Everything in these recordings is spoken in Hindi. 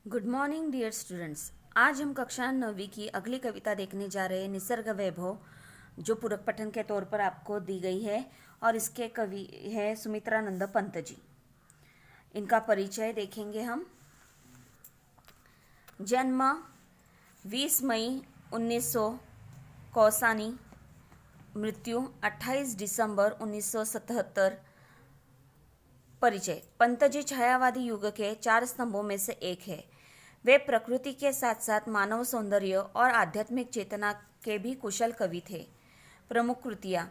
Good morning dear students. आज हम कक्षा 9वीं की अगली कविता देखने जा रहे हैं, निसर्ग वैभव, जो पूरक पठन के तौर पर आपको दी गई है। और इसके कवि है सुमित्रानंद पंत जी। इनका परिचय देखेंगे हम। जन्म 20 मई 1900 कौसानी, मृत्यु 28 दिसंबर 1977। परिचय। पंतजी छायावादी युग के 4 स्तंभों में से एक है। वे प्रकृति के साथ साथ मानव सौंदर्य और आध्यात्मिक चेतना के भी कुशल कवि थे। प्रमुख कृतियाँ: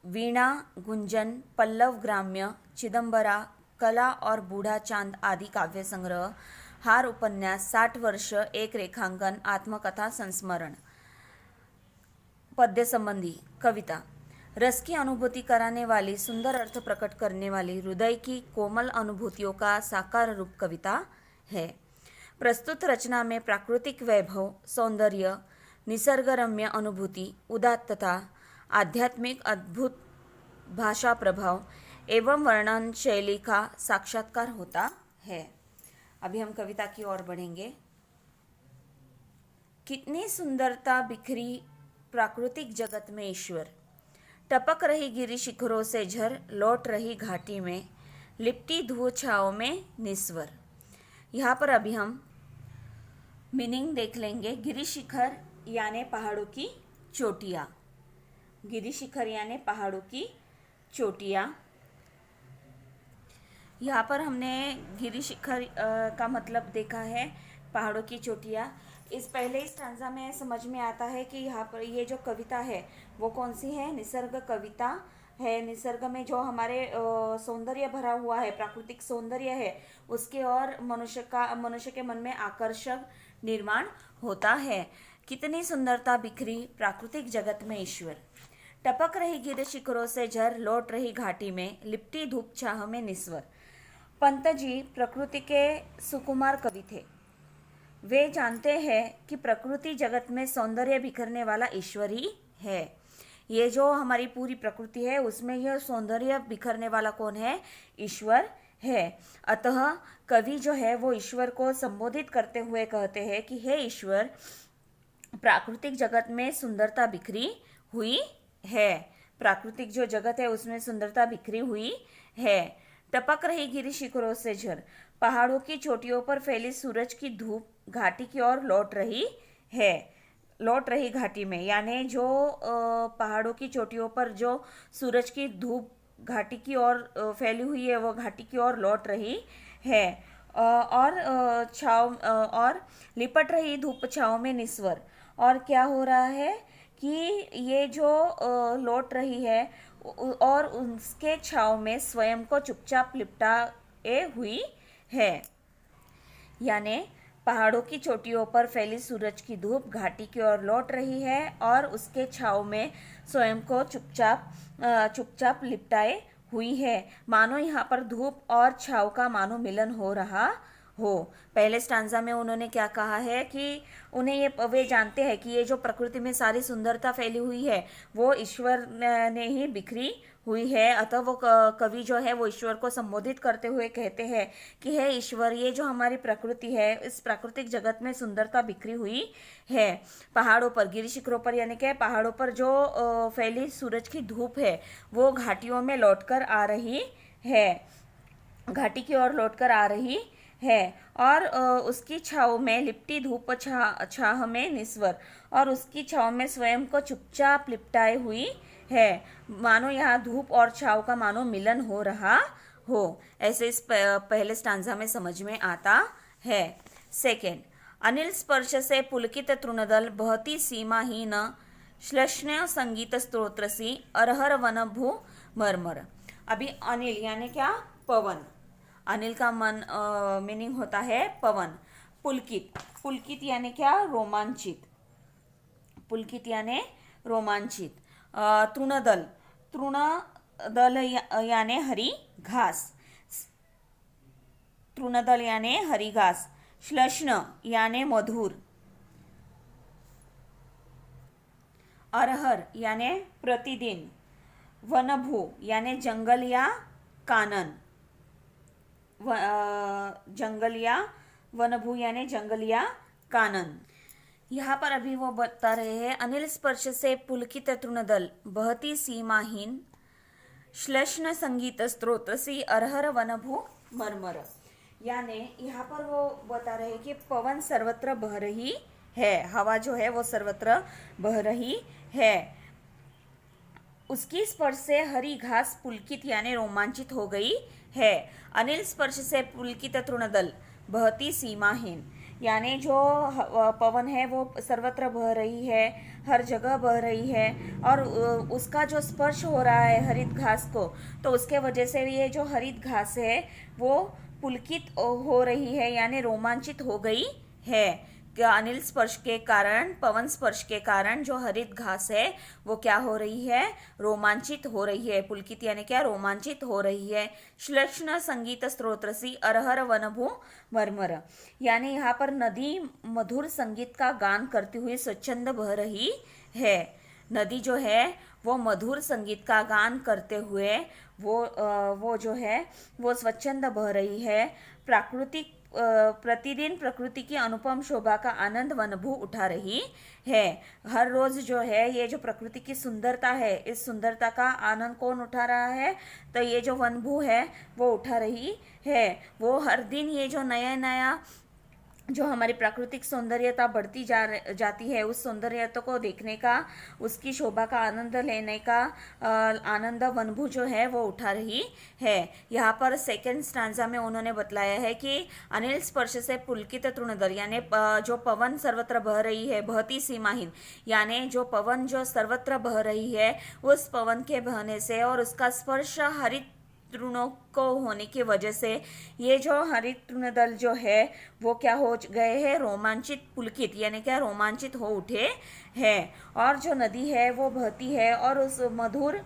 वीणा, गुंजन, पल्लव ग्राम्य, चिदंबरा, कला और बूढ़ा चांद आदि काव्य संग्रह, हार उपन्यास, 60 वर्ष, एक रेखांकन, आत्मकथा, संस्मरण। पद्य संबंधी कविता: रस की अनुभूति कराने वाली, सुंदर अर्थ प्रकट करने वाली, हृदय की कोमल अनुभूतियों का साकार रूप कविता है। प्रस्तुत रचना में प्राकृतिक वैभव, सौंदर्य, निसर्गरम्य अनुभूति, उदात्तता, आध्यात्मिक अद्भुत भाषा प्रभाव एवं वर्णन शैली का साक्षात्कार होता है। अभी हम कविता की ओर बढ़ेंगे। कितनी सुंदरता बिखरी प्राकृतिक जगत में ईश्वर, टपक रही गिरी शिखरों से झर, लौट रही घाटी में, लिपटी धूल छाओं में निस्वर। यहाँ पर अभी हम मीनिंग देख लेंगे। गिरी शिखर यानी पहाड़ों की चोटियाँ। गिरी शिखर यानी पहाड़ों की चोटियाँ। यहाँ पर हमने गिरी शिखर का मतलब देखा है, पहाड़ों की चोटियाँ। इस पहले स्टांजा में समझ में आता है कि यहाँ पर ये जो कविता है वो कौन सी है, निसर्ग कविता है। निसर्ग में जो हमारे सौंदर्य भरा हुआ है, प्राकृतिक सौंदर्य है, उसके और मनुष्य के मन में आकर्षक निर्माण होता है। कितनी सुंदरता बिखरी प्राकृतिक जगत में ईश्वर, टपक रही गिर शिखरों से झर, लौट रही घाटी में, लिपटी धूप छाह में निस्वर। पंत जी प्रकृति के सुकुमार कवि थे। वे जानते हैं कि प्रकृति जगत में सौंदर्य बिखरने वाला ईश्वर ही है। ये जो हमारी पूरी प्रकृति है उसमें यह सौंदर्य बिखरने वाला कौन है? ईश्वर है। अतः कवि जो है वो ईश्वर को संबोधित करते हुए कहते हैं कि हे ईश्वर, प्राकृतिक जगत में सुंदरता बिखरी हुई है। प्राकृतिक जो जगत है उसमें सुंदरता बिखरी हुई है। टपक रही गिरी शिखरों से झर, पहाड़ों की चोटियों पर फैली सूरज की धूप घाटी की ओर लौट रही है। लौट रही घाटी में यानी जो पहाड़ों की चोटियों पर जो सूरज की धूप घाटी की ओर फैली हुई है वो घाटी की ओर लौट रही है। और और लिपट रही धूप छाँव में निस्वर। और क्या हो रहा है कि ये जो लौट रही है और उसके छाँव में स्वयं को चुपचाप लिपटाए हुई है। यानी पहाड़ों की चोटियों पर फैली सूरज की धूप घाटी की ओर लौट रही है और उसके छाँव में स्वयं को चुपचाप लिपटाए हुई है। मानो यहाँ पर धूप और छाँव का मानो मिलन हो रहा हो। पहले स्टांजा में उन्होंने क्या कहा है कि वे जानते हैं कि ये जो प्रकृति में सारी सुंदरता फैली हुई है वो ईश्वर ने ही बिखरी हुई है। अतः वो कवि जो है वो ईश्वर को संबोधित करते हुए कहते हैं कि हे ईश्वर, ये जो हमारी प्रकृति है इस प्राकृतिक जगत में सुंदरता बिखरी हुई है। पहाड़ों पर, गिरी शिखरों पर यानी कि पहाड़ों पर जो फैली सूरज की धूप है वो घाटियों में लौटकर आ रही है, घाटी की ओर लौटकर आ रही है। और उसकी छाँव में लिपटी धूप छाह में निस्वर, और उसकी छाँव में स्वयं को चुपचाप लिपटाए हुई है। मानो यहाँ धूप और छाँव का मानो मिलन हो रहा हो। ऐसे इस पहले स्टांजा में समझ में आता है। सेकेंड, अनिल स्पर्श से पुलकित तृणदल, बहती सीमाहीन श्लष्ण संगीत स्तोत्रसी, अरहर वन भू मरमर। अभी अनिल यानी क्या? पवन। अनिल का मीनिंग होता है पवन। पुलकित, पुलकित यानी क्या? रोमांचित। पुलकित यानी रोमांचित। तृणदल, तृणदल यानी हरी घास। तृणदल यानी हरी घास। श्लष्ण यानी मधुर। अरहर यानी प्रतिदिन। वनभू यानी जंगल या कानन। जंगल या वनभू यानी जंगल या कानन। यहाँ पर अभी वो बता रहे हैं, अनिल स्पर्श से पुलकित तृणदल बहती सीमाहीन श्लेष्ण संगीत स्त्रोतसी अरहर वनभू मरमर। यानी यहाँ पर वो बता रहे हैं कि पवन सर्वत्र बह रही है, हवा जो है वो सर्वत्र बह रही है, उसकी स्पर्श से हरी घास पुलकित यानी रोमांचित हो गई है। अनिल स्पर्श से पुलकित तृणदल बहती सीमाहीन, यानी जो पवन है वो सर्वत्र बह रही है, हर जगह बह रही है, और उसका जो स्पर्श हो रहा है हरित घास को, तो उसके वजह से ये जो हरित घास है वो पुलकित हो रही है यानी रोमांचित हो गई है। अनिल स्पर्श के कारण, पवन स्पर्श के कारण जो हरित घास है वो क्या हो रही है, रोमांचित हो रही है। पुलकित यानी क्या, रोमांचित हो रही है। श्लेष्ण संगीत स्त्रोत्रसी अरहर वनभू मरमर, यानी यहाँ पर नदी मधुर संगीत का गान करती हुई स्वच्छंद बह रही है। नदी जो है वो मधुर संगीत का गान करते हुए वो जो है वो स्वच्छंद बह रही है। प्राकृतिक प्रतिदिन प्रकृति की अनुपम शोभा का आनंद वनभू उठा रही है। हर रोज जो है ये जो प्रकृति की सुंदरता है, इस सुंदरता का आनंद कौन उठा रहा है, तो ये जो वनभू है वो उठा रही है। वो हर दिन ये जो नया नया जो हमारी प्राकृतिक सौंदर्यता बढ़ती जाती है, उस सौंदर्यता को देखने का, उसकी शोभा का आनंद लेने का आनंद वनभू जो है वो उठा रही है। यहाँ पर सेकंड स्टांजा में उन्होंने बतलाया है कि अनिल स्पर्श से पुलकित तृणदल, यानी जो पवन सर्वत्र बह रही है, बहती सीमाहीन, यानी जो पवन जो सर्वत्र बह रही है, उस पवन के बहने से और उसका स्पर्श हरित तृणों को होने की वजह से ये जो हरित तृणदल जो है वो क्या हो गए हैं, रोमांचित, पुलकित यानी क्या, रोमांचित हो उठे हैं। और जो नदी है वो बहती है और उस मधुर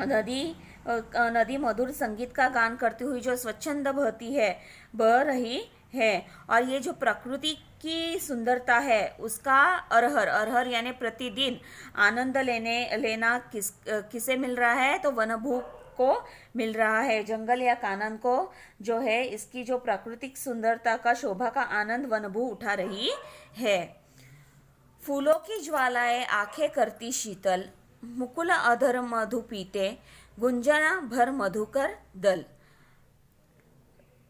नदी मधुर संगीत का गान करती हुई जो स्वच्छंद बह रही है। और ये जो प्रकृति की सुंदरता है उसका अरहर यानी प्रतिदिन आनंद लेना किसे मिल रहा है, तो वनभू को मिल रहा है। जंगल या कानन को जो है इसकी जो प्राकृतिक सुंदरता का, शोभा का आनंद वनभू उठा रही है। फूलों की ज्वालाएं आंखें करती शीतल, मुकुल अधर मधु पीते, गुंजना भर मधुकर दल।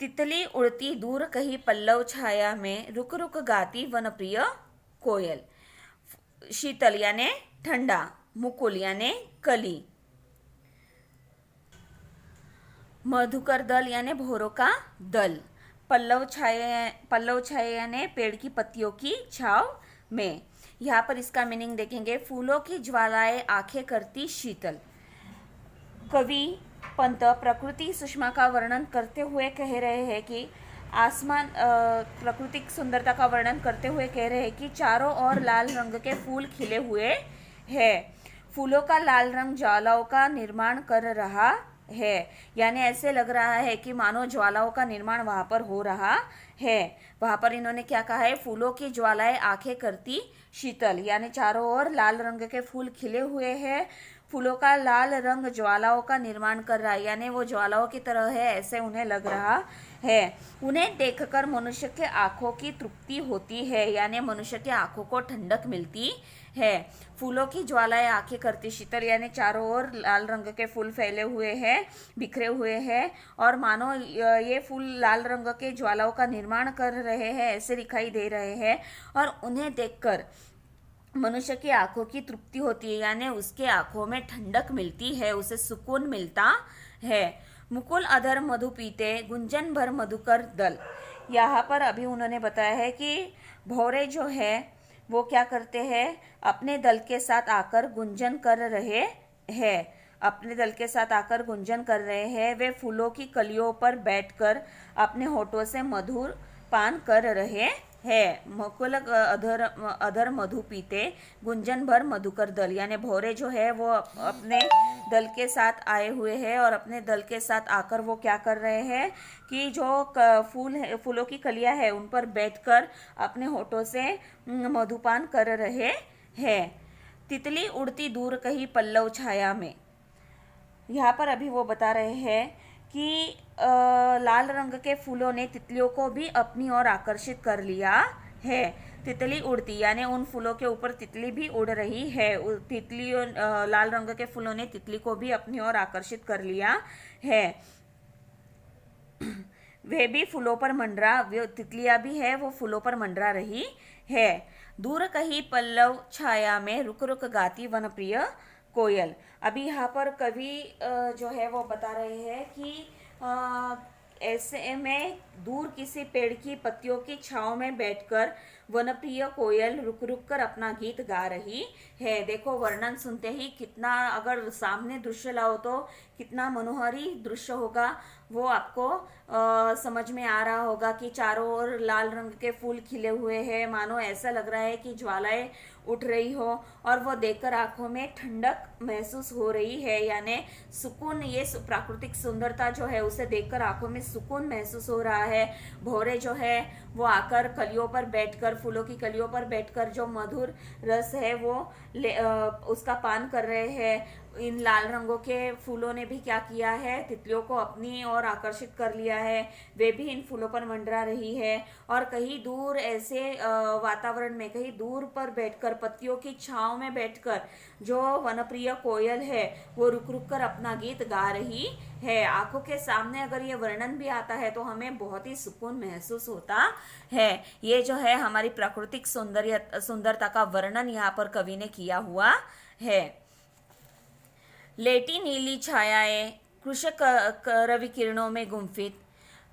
तितली उड़ती दूर कहीं पल्लव छाया में, रुक रुक गाती वनप्रिय कोयल। शीतल यानी ठंडा, मुकुल यानी कली, मधुकर दल यानी भौरों का दल, पल्लव छाया यानी पेड़ की पत्तियों की छाव में। यहाँ पर इसका मीनिंग देखेंगे, फूलों की ज्वालाएं आंखें करती शीतल। कवि पंत प्रकृति सुषमा का वर्णन करते हुए कह रहे हैं कि आसमान, प्राकृतिक सुंदरता का वर्णन करते हुए कह रहे हैं कि चारों ओर लाल रंग के फूल खिले हुए हैं। फूलों का लाल रंग ज्वालाओं का निर्माण कर रहा है, यानी ऐसे लग रहा है कि मानो ज्वालाओं का निर्माण वहां पर हो रहा है। वहां पर इन्होंने क्या कहा है, फूलों की ज्वालाएं आंखें करती शीतल, यानी चारों ओर लाल रंग के फूल खिले हुए हैं। फूलों का लाल रंग ज्वालाओं का निर्माण कर रहा है, यानी वो ज्वालाओं की तरह है ऐसे उन्हें लग रहा है। उन्हें देखकर मनुष्य के आंखों की तृप्ति होती है, यानी मनुष्य की आंखों को ठंडक मिलती है। फूलों की ज्वालाएं आंखें करती शीतल, यानी चारों ओर लाल रंग के फूल फैले हुए हैं, बिखरे हुए हैं, और मानो ये फूल लाल रंग के ज्वालाओं का निर्माण कर रहे हैं ऐसे दिखाई दे रहे हैं। और उन्हें देखकर मनुष्य की आंखों की तृप्ति होती है, यानी उसके आंखों में ठंडक मिलती है, उसे सुकून मिलता है। मुकुल अधर मधु पीते, गुंजन भर मधुकर दल। यहाँ पर अभी उन्होंने बताया है कि भौरे जो है वो क्या करते हैं, अपने दल के साथ आकर गुंजन कर रहे हैं, अपने दल के साथ आकर गुंजन कर रहे हैं। वे फूलों की कलियों पर बैठकर अपने होठों से मधुर पान कर रहे है। मुकुल अधर मधु पीते, गुंजन भर मधुकर दल, यानी भौरे जो है वो अपने दल के साथ आए हुए हैं और अपने दल के साथ आकर वो क्या कर रहे हैं कि जो फूलों की कलियां है उन पर बैठकर अपने होठों से मधुपान कर रहे हैं। तितली उड़ती दूर कहीं पल्लव छाया में। यहाँ पर अभी वो बता रहे हैं कि लाल रंग के फूलों ने तितलियों को भी अपनी ओर आकर्षित कर लिया है। तितली उड़ती, यानी उन फूलों के ऊपर तितली भी उड़ रही है। तितलियों लाल रंग के फूलों ने तितली को भी अपनी ओर आकर्षित कर लिया है। वे भी फूलों पर मंडरा, वे तितलियां भी है, वो फूलों पर मंडरा रही है। दूर कहीं पल्लव छाया में रुक रुक गाती वनप्रिय कोयल। अभी यहाँ पर कवि जो है वो बता रहे हैं कि ऐसे में दूर किसी पेड़ की पत्तियों की छांव में बैठकर वनप्रिय कोयल रुक रुक कर अपना गीत गा रही है। देखो वर्णन सुनते ही कितना, अगर सामने दृश्य लाओ तो कितना मनोहारी दृश्य होगा वो आपको समझ में आ रहा होगा कि चारों ओर लाल रंग के फूल खिले हुए हैं, मानो ऐसा लग रहा है कि ज्वालाएं उठ रही हो, और वो देखकर आंखों में ठंडक महसूस हो रही है, यानी सुकून। ये प्राकृतिक सुंदरता जो है उसे देखकर आंखों में सुकून महसूस हो रहा है। भौरे जो है वो आकर कलियों पर बैठकर, फूलों की कलियों पर बैठकर जो मधुर रस है वो उसका पान कर रहे हैं। इन लाल रंगों के फूलों ने भी क्या किया है, तितलियों को अपनी ओर आकर्षित कर लिया है। वे भी इन फूलों पर मंडरा रही है, और कहीं दूर ऐसे वातावरण में, कहीं दूर पर बैठकर, पत्तियों की छांव में बैठकर जो वनप्रिय कोयल है वो रुक रुक कर अपना गीत गा रही है। आंखों के सामने अगर ये वर्णन भी आता है तो हमें बहुत ही सुकून महसूस होता है। ये जो है हमारी प्राकृतिक सुंदरता का वर्णन यहाँ पर कवि ने किया हुआ है। लेटी नीली छायाएं कृषक रवि किरणों में गुम्फित,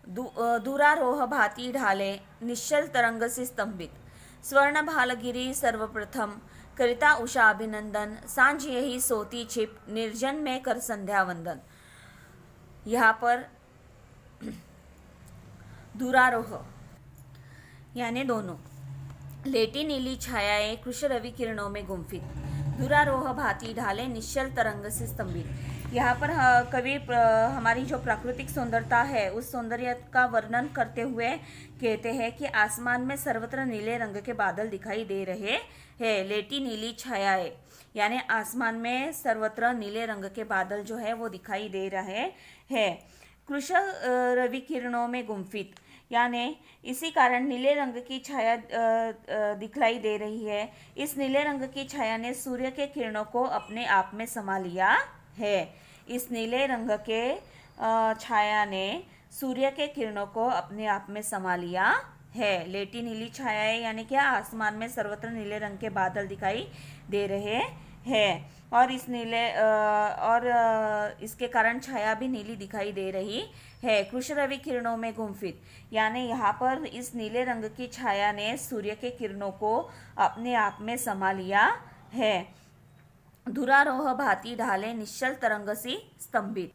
दूरारोह भाती ढाले निश्चल तरंग से स्तंभित, स्वर्ण भालगिरी सर्वप्रथम करिता उषा अभिनंदन, सांझ यही सोती छिप निर्जन में कर संध्या वंदन। यहाँ पर दूरारोह यानी दोनों, लेटी नीली छायाएं कृष रवि किरणों में गुम्फित, दूरारोह भाती ढाले निश्चल तरंग से स्तंभित। यहाँ पर कवि हमारी जो प्राकृतिक सुंदरता है उस सौंदर्य का वर्णन करते हुए कहते हैं कि आसमान में सर्वत्र नीले रंग के बादल दिखाई दे रहे हैं। लेटी नीली छायाएं यानी आसमान में सर्वत्र नीले रंग के बादल जो है वो दिखाई दे रहे हैं। कृष रवि किरणों में गुम्फित यानी इसी कारण नीले रंग की छाया दिखलाई दे रही है। इस नीले रंग की छाया ने सूर्य के किरणों को अपने आप में समा लिया है। इस नीले रंग के छाया ने सूर्य के किरणों को अपने आप में समा लिया है। लेटी नीली छायाएं यानी क्या, आसमान में सर्वत्र नीले रंग के बादल दिखाई दे रहे हैं, और इस इसके कारण छाया भी नीली दिखाई दे रही है। कृष रवि किरणों में गुम्फित यानी यहाँ पर इस नीले रंग की छाया ने सूर्य के किरणों को अपने आप में समा लिया है। धुरारोह भाती ढाले निश्चल तरंग सी स्तंभित,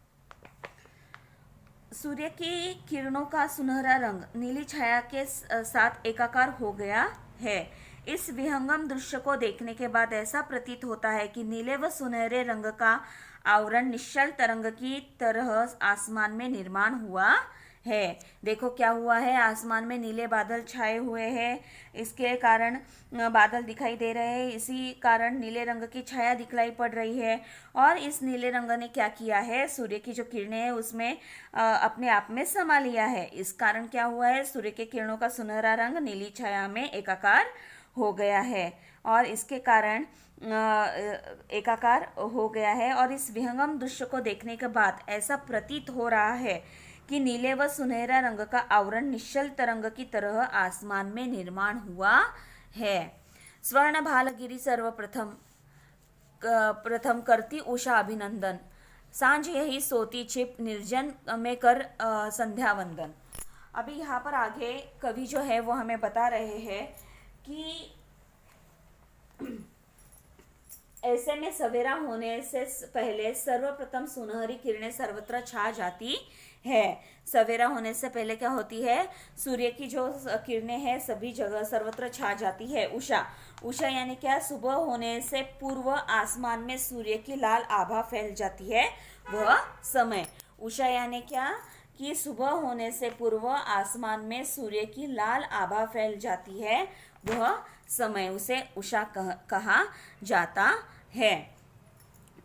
सूर्य की किरणों का सुनहरा रंग नीली छाया के साथ एकाकार हो गया है। इस विहंगम दृश्य को देखने के बाद ऐसा प्रतीत होता है कि नीले व सुनहरे रंग का आवरण निश्चल तरंग की तरह आसमान में निर्माण हुआ है। देखो क्या हुआ है, आसमान में नीले बादल छाए हुए हैं, इसके कारण बादल दिखाई दे रहे हैं, इसी कारण नीले रंग की छाया दिखलाई पड़ रही है। और इस नीले रंग ने क्या किया है, सूर्य की जो किरणें हैं उसमें अपने आप में समा लिया है। इस कारण क्या हुआ है, सूर्य के किरणों का सुनहरा रंग नीली छाया में एकाकार हो गया है, और इसके कारण एकाकार हो गया है। और इस विहंगम दृश्य को देखने के बाद ऐसा प्रतीत हो रहा है कि नीले व सुनहरा रंग का आवरण निश्चल तरंग की तरह आसमान में निर्माण हुआ है। स्वर्ण भालगिरी सर्वप्रथम प्रथम करती उषा अभिनंदन, सांझ यही सोती छिप निर्जन में कर संध्या वंदन। अभी यहाँ पर आगे कवि जो है वो हमें बता रहे हैं कि ऐसे में सवेरा होने से पहले सर्वप्रथम सुनहरी किरणें सर्वत्र छा जाती है। सवेरा होने से पहले क्या होती है, सूर्य की जो किरणें हैं सभी जगह सर्वत्र छा जाती है। उषा, उषा यानी क्या, सुबह होने से पूर्व आसमान में सूर्य की लाल आभा फैल जाती है वह समय। उषा यानी क्या कि सुबह होने से पूर्व आसमान में सूर्य की लाल आभा फैल जाती है वह समय, उसे उषा कहा जाता है।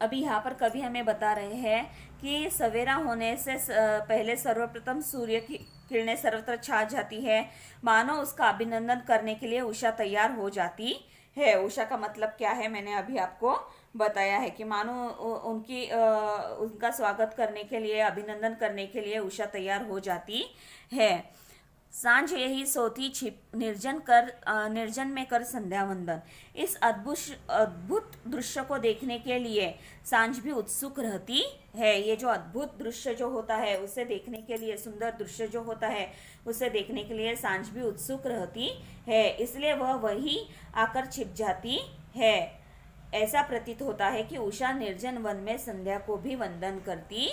अभी यहाँ पर कवि हमें बता रहे हैं कि सवेरा होने से पहले सर्वप्रथम सूर्य की किरणें सर्वत्र छा जाती है, मानो उसका अभिनंदन करने के लिए उषा तैयार हो जाती है। उषा का मतलब क्या है मैंने अभी आपको बताया है कि मानो उनका स्वागत करने के लिए, अभिनंदन करने के लिए उषा तैयार हो जाती है। सांझ यही सोती छिप निर्जन में कर संध्या वंदन। इस अद्भुत दृश्य को देखने के लिए सांझ भी उत्सुक रहती है। ये जो अद्भुत दृश्य जो होता है उसे देखने के लिए, सुंदर दृश्य जो होता है उसे देखने के लिए सांझ भी उत्सुक रहती है, इसलिए वह वही आकर छिप जाती है। ऐसा प्रतीत होता है कि उषा निर्जन वन में संध्या को भी वंदन करती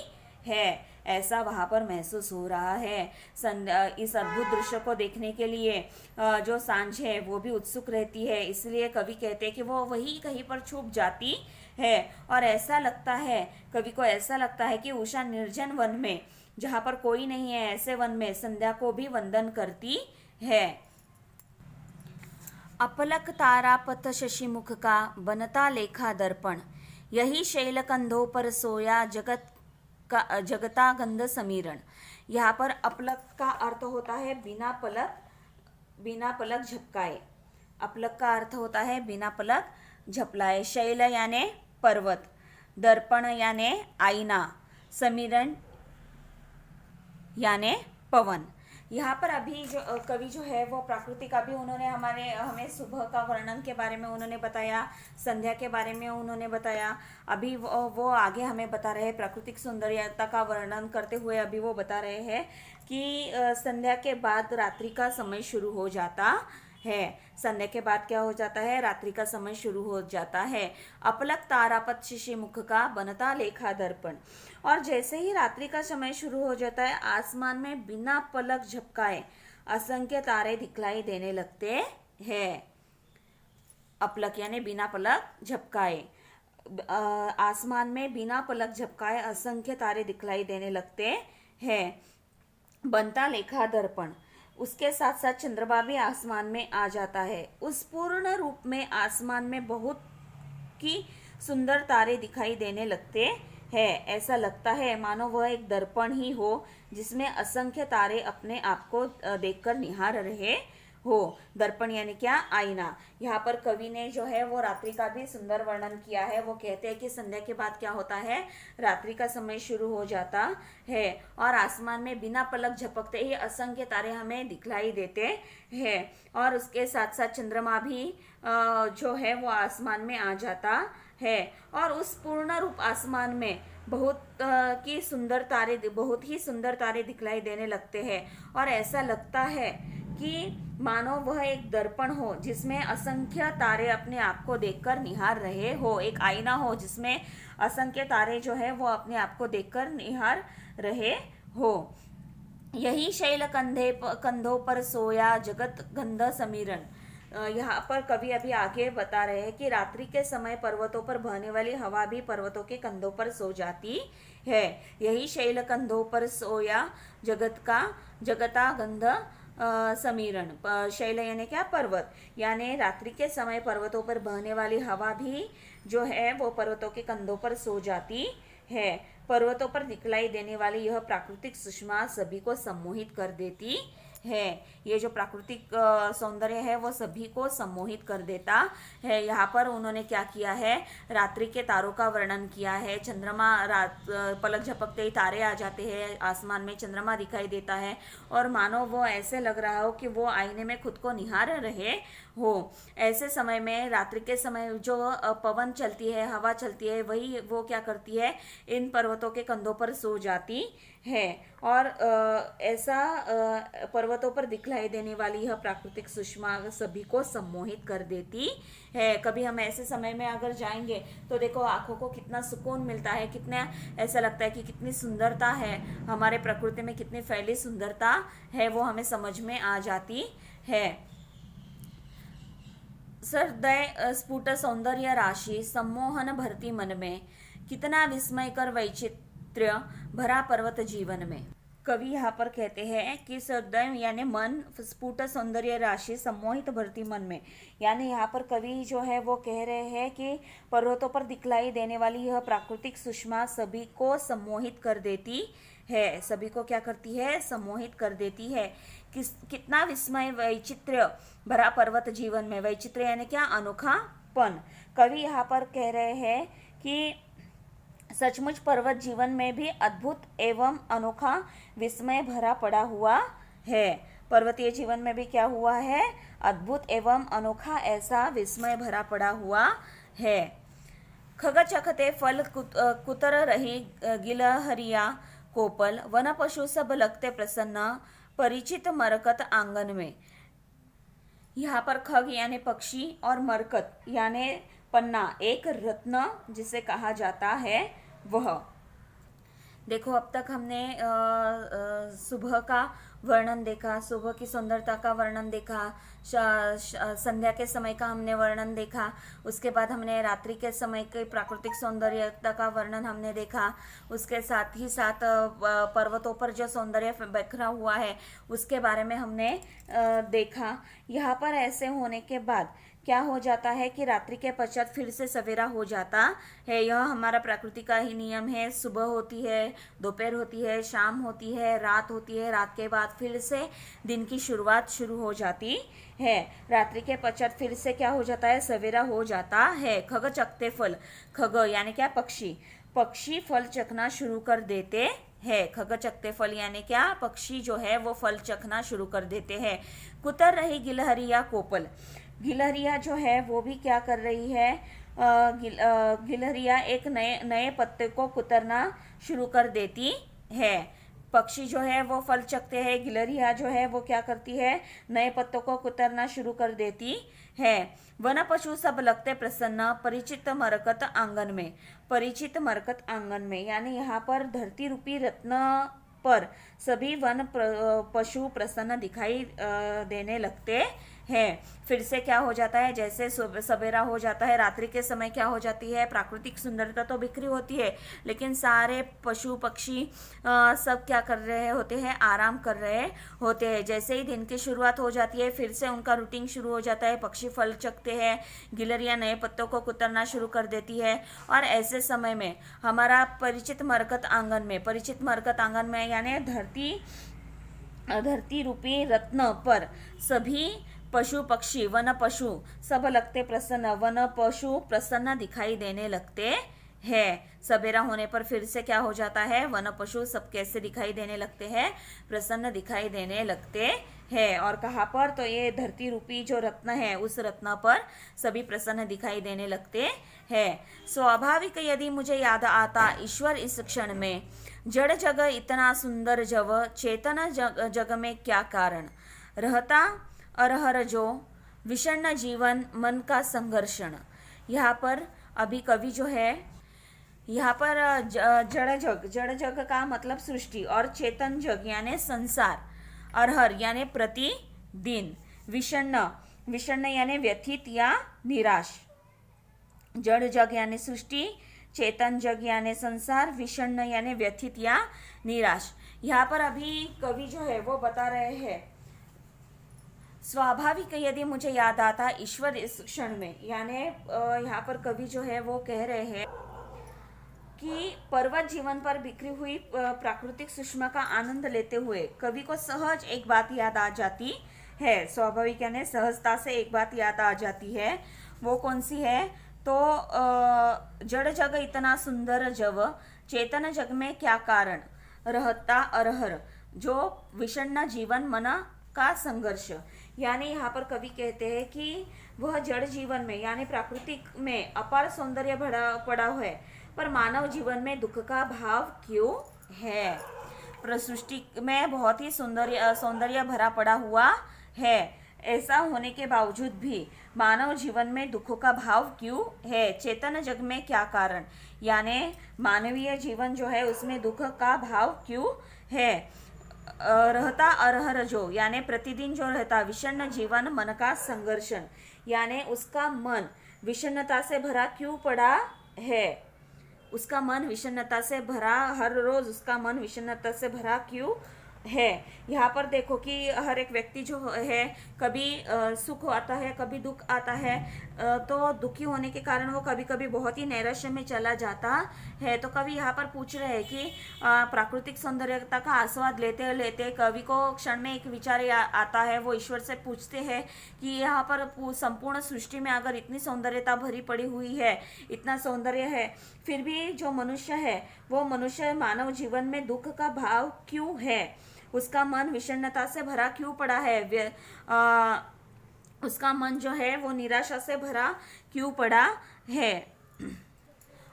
है, ऐसा वहां पर महसूस हो रहा है। इस अद्भुत दृश्य को देखने के लिए जो सांझ है वो भी उत्सुक रहती है, इसलिए कवि कहते हैं कि वो वही कहीं पर छुप जाती है। और ऐसा लगता है, कवि को ऐसा लगता है कि उषा निर्जन वन में, जहाँ पर कोई नहीं है, ऐसे वन में संध्या को भी वंदन करती है। अपलक तारापथ शशिमुख का बनता लेखा दर्पण, यही शैल कंधों पर सोया जगता गंध समीरण। यहाँ पर अपलक का अर्थ होता है बिना पलक झपकाए। अपलक का अर्थ होता है बिना पलक झपलाए। शैल यानी पर्वत, दर्पण यानी आईना, समीरण यानी पवन। यहाँ पर अभी जो कवि जो है वो प्रकृति का भी उन्होंने हमें सुबह का वर्णन के बारे में उन्होंने बताया, संध्या के बारे में उन्होंने बताया। अभी वो आगे हमें बता रहे हैं प्राकृतिक सौंदर्यता का वर्णन करते हुए अभी वो बता रहे हैं कि संध्या के बाद रात्रि का समय शुरू हो जाता है। संध्या के बाद क्या हो जाता है? रात्रि का समय शुरू हो जाता है। अपलक तारापथ शशिमुख का बनता लेखा दर्पण। और जैसे ही रात्रि का समय शुरू हो जाता है, आसमान में बिना पलक झपकाए असंख्य तारे दिखलाई देने लगते हैं। अपलक यानी बिना पलक झपकाए। आसमान में बिना पलक झपकाए असंख्य तारे दिखलाई देने लगते हैं। बनता लेखा दर्पण, उसके साथ साथ चंद्रमा भी आसमान में आ जाता है। उस पूर्ण रूप में आसमान में बहुत की सुंदर तारे दिखाई देने लगते हैं। ऐसा लगता है मानो वह एक दर्पण ही हो जिसमें असंख्य तारे अपने आप को देखकर निहार रहे हो। दर्पण यानी क्या? आईना। यहाँ पर कवि ने जो है वो रात्रि का भी सुंदर वर्णन किया है। वो कहते हैं कि संध्या के बाद क्या होता है, रात्रि का समय शुरू हो जाता है और आसमान में बिना पलक झपकते ही असंख्य तारे हमें दिखलाई देते हैं। और उसके साथ साथ चंद्रमा भी जो है वो आसमान में आ जाता है। और उस पूर्ण रूप आसमान में बहुत ही सुंदर तारे दिखलाई देने लगते हैं। और ऐसा लगता है कि मानो वह एक दर्पण हो जिसमें असंख्य तारे अपने आप को देखकर निहार रहे हो, एक आईना हो जिसमें असंख्य तारे जो है वो अपने आप को देखकर निहार रहे हो। यही शैल कंधों पर सोया जगत गंध समीरण। यहाँ पर कवि अभी आगे बता रहे हैं कि रात्रि के समय पर्वतों पर बहने वाली हवा भी पर्वतों के कंधों पर सो जाती है। यही शैल कंधों पर सोया जगता गंध समीरण। शैल यानी क्या? पर्वत। यानी रात्रि के समय पर्वतों पर बहने वाली हवा भी जो है वो पर्वतों के कंधों पर सो जाती है। पर्वतों पर दिखलाई देने वाली यह प्राकृतिक सुषमा सभी को सम्मोहित कर देती है। ये जो प्राकृतिक सौंदर्य है वो सभी को सम्मोहित कर देता है। यहाँ पर उन्होंने क्या किया है, रात्रि के तारों का वर्णन किया है। चंद्रमा पलक झपकते ही तारे आ जाते हैं, आसमान में चंद्रमा दिखाई देता है और मानो वो ऐसे लग रहा हो कि वो आईने में खुद को निहार रहे हो। ऐसे समय में, रात्रि के समय जो पवन चलती है, हवा चलती है, वही वो क्या करती है, इन पर्वतों के कंधों पर सो जाती है। और ऐसा पर्वतों पर दिखलाई देने वाली यह प्राकृतिक सुषमा सभी को सम्मोहित कर देती है। कभी हम ऐसे समय में अगर जाएंगे तो देखो आंखों को कितना सुकून मिलता है, कितना ऐसा लगता है कि कितनी सुंदरता है हमारे प्रकृति में, कितनी फैली सुंदरता है वो हमें समझ में आ जाती है। हृदय स्फुट सौंदर्य राशि सम्मोहन भरती मन में, कितना विस्मयकर वैचित्र्य भरा पर्वत जीवन में। कवि यहाँ पर कहते हैं कि सदैव यानी मन स्फुट सौंदर्य राशि सम्मोहित भरती मन में, यानी यहाँ पर कवि जो है वो कह रहे हैं कि पर्वतों पर दिखलाई देने वाली यह प्राकृतिक सुषमा सभी को सम्मोहित कर देती है। सभी को क्या करती है? सम्मोहित कर देती है। कितना विस्मय वैचित्र्य भरा पर्वत जीवन में। वैचित्र्य यानी क्या? अनोखापन। कवि यहाँ पर कह रहे हैं कि सचमुच पर्वत जीवन में भी अद्भुत एवं अनोखा विस्मय भरा पड़ा हुआ है। पर्वतीय जीवन में भी क्या हुआ है? अद्भुत एवं अनोखा ऐसा विस्मय भरा पड़ा हुआ है। खग चखते फल कुतर रही गिलहरिया कोपल, वन पशु सब लगते प्रसन्न, परिचित मरकत आंगन में। यहाँ पर खग यानी पक्षी और मरकत यानी पन्ना, एक रत्न जिसे कहा जाता है वह। देखो अब तक हमने सुबह का वर्णन देखा, सुबह की सुंदरता का वर्णन देखा, संध्या के समय का हमने वर्णन देखा, उसके बाद हमने रात्रि के समय के प्राकृतिक सौंदर्यता का वर्णन हमने देखा, उसके साथ ही साथ पर्वतों पर जो सौंदर्य बिखरा हुआ है उसके बारे में हमने देखा। यहाँ पर ऐसे होने के बाद क्या हो जाता है कि रात्रि के पश्चात फिर से सवेरा हो जाता है। यह हमारा प्रकृति का ही नियम है। सुबह होती है, दोपहर होती है, शाम होती है, रात होती है, रात के बाद फिर से दिन की शुरुआत शुरू हो जाती है। रात्रि के पश्चात फिर से क्या हो जाता है? सवेरा हो जाता है। खग चखते फल, खग यानी क्या? पक्षी, पक्षी फल चखना शुरू कर देते है। खग चखते फल यानी क्या? पक्षी जो है वो फल चखना शुरू कर देते हैं। कुतर रही गिलहरिया कोपल, गिलहरिया जो है वो भी क्या कर रही है? गिलहरिया एक नए पत्ते को कुतरना शुरू कर देती है। पक्षी जो है वो फल चखते हैं, गिलहरिया जो है वो क्या करती है? नए पत्तों को कुतरना शुरू कर देती है। वन पशु सब लगते प्रसन्न, परिचित मरकत आंगन में। परिचित मरकत आंगन में यानी यहाँ पर धरती रूपी रत्न पर सभी वन पशु प्रसन्न दिखाई देने लगते हैं। फिर से क्या हो जाता है? जैसे सवेरा हो जाता है, रात्रि के समय क्या हो जाती है? प्राकृतिक सुंदरता तो बिखरी होती है, लेकिन सारे पशु पक्षी सब क्या कर रहे होते हैं? आराम कर रहे होते हैं। जैसे ही दिन की शुरुआत हो जाती है फिर से उनका रूटीन शुरू हो जाता है। पक्षी फल चखते हैं, गिलहरियां नए पत्तों को कुतरना शुरू कर देती है। और ऐसे समय में हमारा परिचित मरकत आंगन में, परिचित मरकत आंगन में यानी धरती रूपी रत्न पर सभी पशु पक्षी वन पशु सब लगते प्रसन्न, वन पशु प्रसन्न दिखाई देने लगते हैं। सवेरा होने पर फिर से क्या हो जाता है? वन पशु सब कैसे दिखाई देने लगते हैं? प्रसन्न दिखाई देने लगते हैं। और कहाँ पर? तो ये धरती रूपी जो रत्न है उस रत्न पर सभी प्रसन्न दिखाई देने लगते हैं। स्वाभाविक यदि मुझे याद आता ईश्वर इस क्षण में, जड़ जग इतना सुंदर जब, चेतन जग में क्या कारण, रहता अरहर जो विषण्ण जीवन मन का संघर्षण। यहाँ पर अभी कवि जो है यहाँ पर जड़ जग का मतलब सृष्टि, और चेतन जग यानी संसार, अरहर यानी प्रतिदिन, विषण्ण यानी व्यथित या निराश। जड़ जग यानी सृष्टि, चेतन जग यानी संसार, विषण्ण यानी व्यथित या निराश। यहाँ पर अभी कवि जो है वो बता रहे हैं स्वाभाविक यदि मुझे याद आता ईश्वर इस क्षण में, यानी यहाँ पर कवि जो है वो कह रहे हैं कि पर्वत जीवन पर बिखरी हुई प्राकृतिक सुषमा का आनंद लेते हुए कवि को सहज एक बात याद आ जाती है। स्वाभाविक यानी सहजता से एक बात याद आ जाती है। वो कौन सी है? तो जड़ जग इतना सुंदर जब, चेतन जग में क्या कारण, रहता अरहर जो विषण्ण जीवन मन का संघर्ष। यानी यहाँ पर कवि कहते हैं कि वह जड़ जीवन में यानी प्राकृतिक में अपार सौंदर्य भरा पड़ा है, पर मानव जीवन में दुख का भाव क्यों है? सृष्टि में बहुत ही सौंदर्य भरा पड़ा हुआ है, ऐसा होने के बावजूद भी मानव जीवन में दुखों का भाव क्यों है? चेतन जग में क्या कारण, यानी मानवीय जीवन जो है उसमें दुख का भाव क्यों है? रहता अरहर जो यानी प्रतिदिन जो रहता, विषण्ण जीवन मन का संघर्षण यानी उसका मन विषण्णता से भरा क्यों पड़ा है, उसका मन विषन्नता से भरा, हर रोज उसका मन विषन्नता से भरा क्यों है। यहाँ पर देखो कि हर एक व्यक्ति जो है कभी सुख आता है, कभी दुख आता है, तो दुखी होने के कारण वो कभी कभी बहुत ही नैराश्य में चला जाता है। तो कवि यहाँ पर पूछ रहे हैं कि प्राकृतिक सौंदर्यता का आस्वाद लेते लेते कवि को क्षण में एक विचार आता है। वो ईश्वर से पूछते हैं कि यहाँ पर संपूर्ण सृष्टि में अगर इतनी सौंदर्यता भरी पड़ी हुई है, इतना सौंदर्य है, फिर भी जो मनुष्य है वो मनुष्य मानव जीवन में दुख का भाव क्यों है, उसका मन विषन्नता से भरा क्यों पड़ा है, उसका मन जो है वो निराशा से भरा क्यों पड़ा है,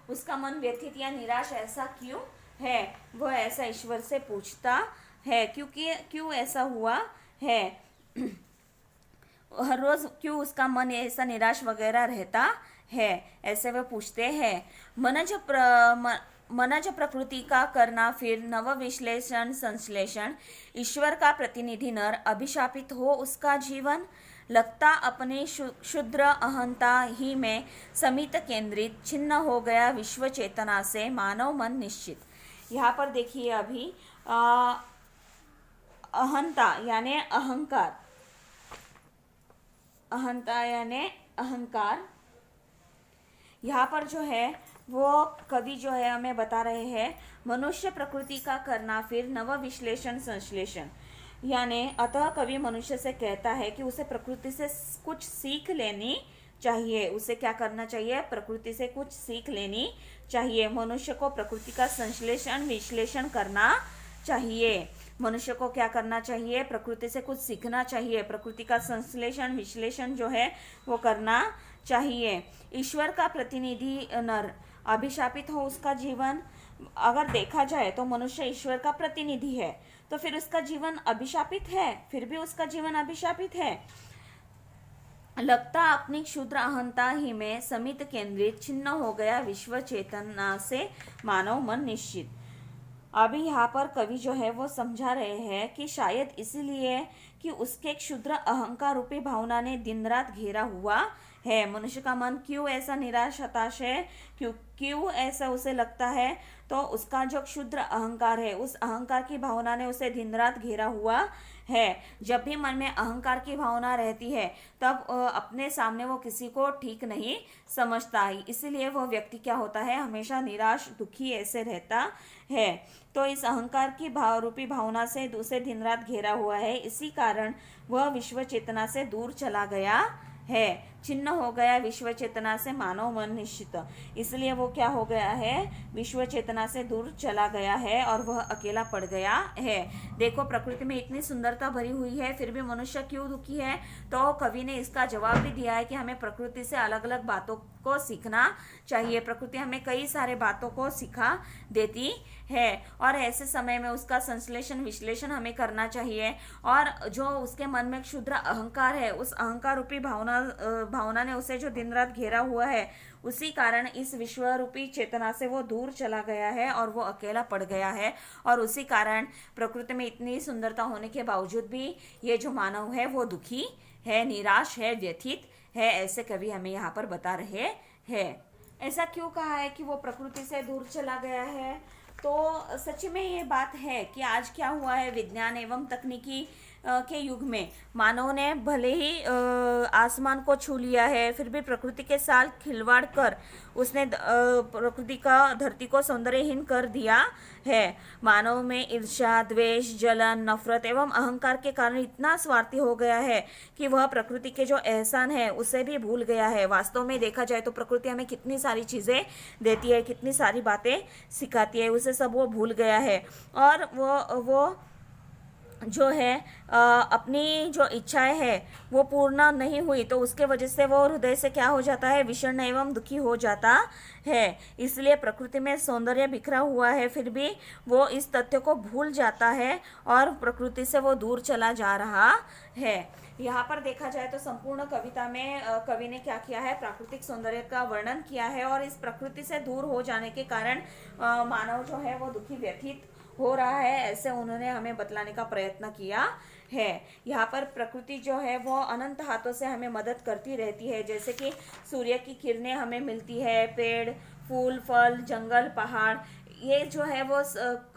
उसका मन व्यथित या निराश ऐसा क्यों है। वो ऐसा ईश्वर से पूछता है क्योंकि क्यों ऐसा हुआ है, हर रोज क्यों उसका मन ऐसा निराश वगैरह रहता है, ऐसे वे पूछते हैं। मनज प्रकृति का करना फिर नव विश्लेषण संश्लेषण, ईश्वर का प्रतिनिधि नर अभिशापित हो उसका जीवन, लगता अपने क्षुद्र अहंता ही में समित केंद्रित, छिन्न हो गया विश्व चेतना से मानव मन निश्चित। यहाँ पर देखिए अभी अहंता यानी अहंकार, अहंता यानी अहंकार, यहाँ पर जो है वो कवि जो है हमें बता रहे हैं मनुष्य प्रकृति का करना फिर नव विश्लेषण संश्लेषण, यानी अतः कवि मनुष्य से कहता है कि उसे प्रकृति से कुछ सीख लेनी चाहिए। उसे क्या करना चाहिए, प्रकृति से कुछ सीख लेनी चाहिए। मनुष्य को प्रकृति का संश्लेषण विश्लेषण करना चाहिए। मनुष्य को क्या करना चाहिए, प्रकृति से कुछ सीखना चाहिए, प्रकृति का संश्लेषण विश्लेषण जो है वो करना चाहिए। ईश्वर का प्रतिनिधि नर अभिशापित हो उसका जीवन, अगर देखा जाए तो मनुष्य ईश्वर का प्रतिनिधि है, तो फिर उसका जीवन अभिशापित है, फिर भी उसका जीवन अभिशापित है। लगता अपनी क्षुद्र अहंता ही में समित केंद्रित, छिन्न हो गया विश्व चेतना से मानव मन निश्चित। अभी यहाँ पर कवि जो है वो समझा रहे हैं कि शायद इसीलिए कि उसके क्षुद्र अहंकार रूपी भावना ने दिन रात घेरा हुआ है। मनुष्य का मन क्यों ऐसा निराश हताश है, क्यों ऐसा उसे लगता है, तो उसका जो क्षुद्र अहंकार है उस अहंकार की भावना ने उसे दिन रात घेरा हुआ है। जब भी मन में अहंकार की भावना रहती है तब अपने सामने वो किसी को ठीक नहीं समझता, इसीलिए वो व्यक्ति क्या होता है, हमेशा निराश दुखी ऐसे रहता है। तो इस अहंकार की रूपी भावना से उसे दिन रात घेरा हुआ है, इसी कारण वह विश्व चेतना से दूर चला गया है, छिन्न हो गया विश्व चेतना से मानव मन निश्चित। इसलिए वो क्या हो गया है, विश्व चेतना से दूर चला गया है और वह अकेला पड़ गया है। देखो प्रकृति में इतनी सुंदरता भरी हुई है, फिर भी मनुष्य क्यों दुखी है। तो कवि ने इसका जवाब भी दिया है कि हमें प्रकृति से अलग अलग बातों को सीखना चाहिए। प्रकृति हमें कई सारे बातों को सिखा देती है और ऐसे समय में उसका संश्लेषण विश्लेषण हमें करना चाहिए। और जो उसके मन में क्षुद्र अहंकार है, उस अहंकार रूपी भावना ने उसे जो दिन रात घेरा हुआ है, उसी कारण इस विश्व रूपी चेतना से वो दूर चला गया है और वो अकेला पड़ गया है। और उसी कारण प्रकृति में इतनी सुंदरता होने के बावजूद भी ये जो मानव है वो दुखी है, निराश है, व्यथित है, ऐसे कवि हमें यहाँ पर बता रहे हैं। ऐसा क्यों कहा है कि वो प्रकृति से दूर चला गया है, तो सच में ये बात है कि आज क्या हुआ है, विज्ञान एवं तकनीकी के युग में मानव ने भले ही आसमान को छू लिया है, फिर भी प्रकृति के साथ खिलवाड़ कर उसने प्रकृति का धरती को सौंदर्यहीन कर दिया है। मानव में ईर्ष्या, द्वेष, जलन, नफरत एवं अहंकार के कारण इतना स्वार्थी हो गया है कि वह प्रकृति के जो एहसान है उसे भी भूल गया है। वास्तव में देखा जाए तो प्रकृति हमें कितनी सारी चीज़ें देती है, कितनी सारी बातें सिखाती है, उसे सब वो भूल गया है। और वो जो है अपनी जो इच्छाएं है वो पूर्ण नहीं हुई तो उसके वजह से वो हृदय से क्या हो जाता है, विषण्ण एवं दुखी हो जाता है। इसलिए प्रकृति में सौंदर्य बिखरा हुआ है, फिर भी वो इस तथ्य को भूल जाता है और प्रकृति से वो दूर चला जा रहा है। यहाँ पर देखा जाए तो संपूर्ण कविता में कवि ने क्या किया है, प्राकृतिक सौंदर्य का वर्णन किया है और इस प्रकृति से दूर हो जाने के कारण मानव जो है वो दुखी व्यथित हो रहा है, ऐसे उन्होंने हमें बतलाने का प्रयत्न किया है। यहाँ पर प्रकृति जो है वो अनंत हाथों से हमें मदद करती रहती है, जैसे कि सूर्य की किरणें हमें मिलती है, पेड़ फूल फल, जंगल, पहाड़, ये जो है वो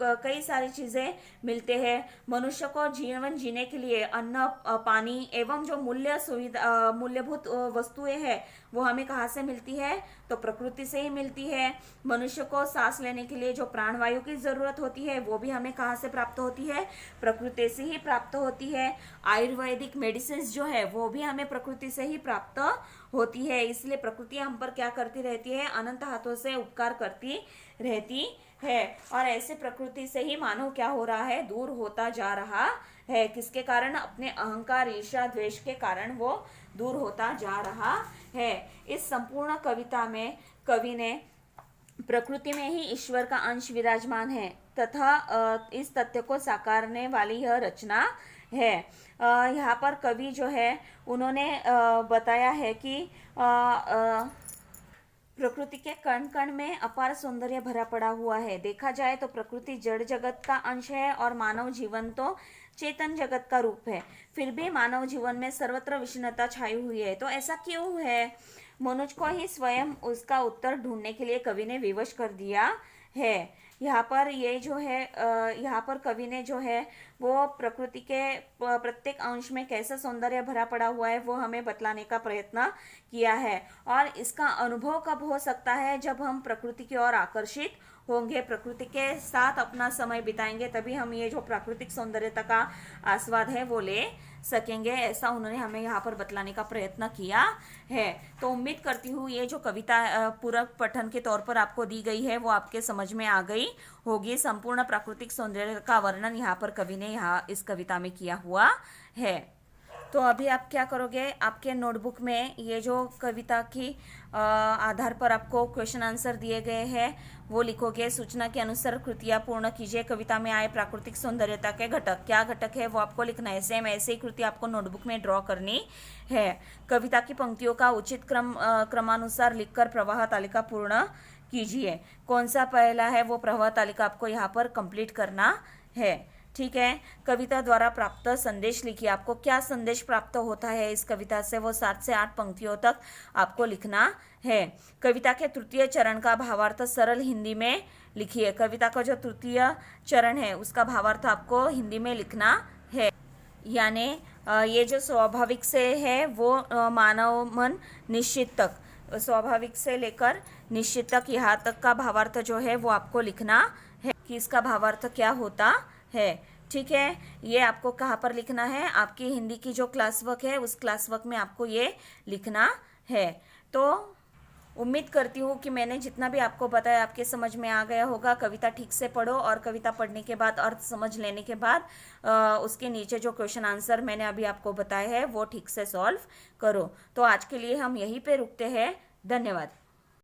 कई सारी चीज़ें मिलते हैं। मनुष्य को जीवन जीने के लिए अन्न, पानी एवं जो मूल्यभूत वस्तुएं हैं वो हमें कहाँ से मिलती है? तो प्रकृति से ही मिलती है। मनुष्य को सांस लेने के लिए जो प्राणवायु की जरूरत होती है वो भी हमें कहाँ से प्राप्त होती है? प्रकृति से ही प्राप्त होती है। आयुर्वेदिक मेडिसिन जो है वो भी हमें प्रकृति से ही प्राप्त होती है। इसलिए प्रकृति हम पर क्या करती रहती है? अनंत हाथों से उपकार करती रहती है। और ऐसे प्रकृति से ही मानव क्या हो रहा है? दूर होता जा रहा है। किसके कारण? अपने अहंकार, ईर्ष्या, द्वेष के कारण वो दूर होता जा रहा है। इस संपूर्ण कविता में कवि ने प्रकृति में ही ईश्वर का अंश विराजमान है तथा इस तथ्य को साकारने वाली यह रचना है। यहाँ पर कवि जो है उन्होंने बताया है कि प्रकृति के कण कण में अपार सौंदर्य भरा पड़ा हुआ है। देखा जाए तो प्रकृति जड़ जगत का अंश है और मानव जीवन तो चेतन जगत का रूप है। फिर भी मानव जीवन में सर्वत्र विषन्नता छाई हुई है। तो ऐसा क्यों है? मनुष्य को ही स्वयं उसका उत्तर ढूंढने के लिए कवि ने विवश कर दिया है। यहाँ पर ये जो है यहाँ पर कवि ने जो है वो प्रकृति के प्रत्येक अंश में कैसा सौंदर्य भरा पड़ा हुआ है वो हमें बतलाने का प्रयत्न किया है। और इसका अनुभव कब हो सकता है? जब हम प्रकृति की ओर आकर्षित होंगे, प्रकृति के साथ अपना समय बिताएंगे, तभी हम ये जो प्राकृतिक सौंदर्यता का आस्वाद है वो ले सकेंगे। ऐसा उन्होंने हमें यहाँ पर बतलाने का प्रयत्न किया है। तो उम्मीद करती हूँ ये जो कविता पूरक पठन के तौर पर आपको दी गई है वो आपके समझ में आ गई होगी। संपूर्ण प्राकृतिक सौंदर्य का वर्णन यहाँ पर कवि ने यहाँ इस कविता में किया हुआ है। तो अभी आप क्या करोगे? आपके नोटबुक में ये जो कविता की आधार पर आपको क्वेश्चन आंसर दिए गए हैं वो लिखोगे। सूचना के अनुसार कृतियाँ पूर्ण कीजिए। कविता में आए प्राकृतिक सौंदर्यता के घटक, क्या घटक है वो आपको लिखना है। सेम ऐसे ही कृति आपको नोटबुक में ड्रॉ करनी है। कविता की पंक्तियों का उचित क्रमानुसार लिखकर प्रवाह तालिका पूर्ण कीजिए। कौन सा पहला है वो प्रवाह तालिका आपको यहाँ पर कंप्लीट करना है। ठीक है। कविता द्वारा प्राप्त संदेश लिखिए। आपको क्या संदेश प्राप्त होता है इस कविता से वो 7 से 8 पंक्तियों तक आपको लिखना है। कविता के तृतीय चरण का भावार्थ सरल हिंदी में लिखिए। कविता का जो तृतीय चरण है उसका भावार्थ आपको हिंदी में लिखना है। यानी ये जो स्वाभाविक से है वो मानव मन निश्चित तक, स्वाभाविक से लेकर निश्चित तक यहाँ तक का भावार्थ जो है वो आपको लिखना है कि इसका भावार्थ क्या होता है। ठीक है। ये आपको कहाँ पर लिखना है? आपकी हिंदी की जो क्लास वर्क है उस क्लास वर्क में आपको ये लिखना है। तो उम्मीद करती हूँ कि मैंने जितना भी आपको बताया आपके समझ में आ गया होगा। कविता ठीक से पढ़ो और कविता पढ़ने के बाद अर्थ समझ लेने के बाद उसके नीचे जो क्वेश्चन आंसर मैंने अभी आपको बताया है वो ठीक से सॉल्व करो। तो आज के लिए हम यहीं पे रुकते हैं। धन्यवाद।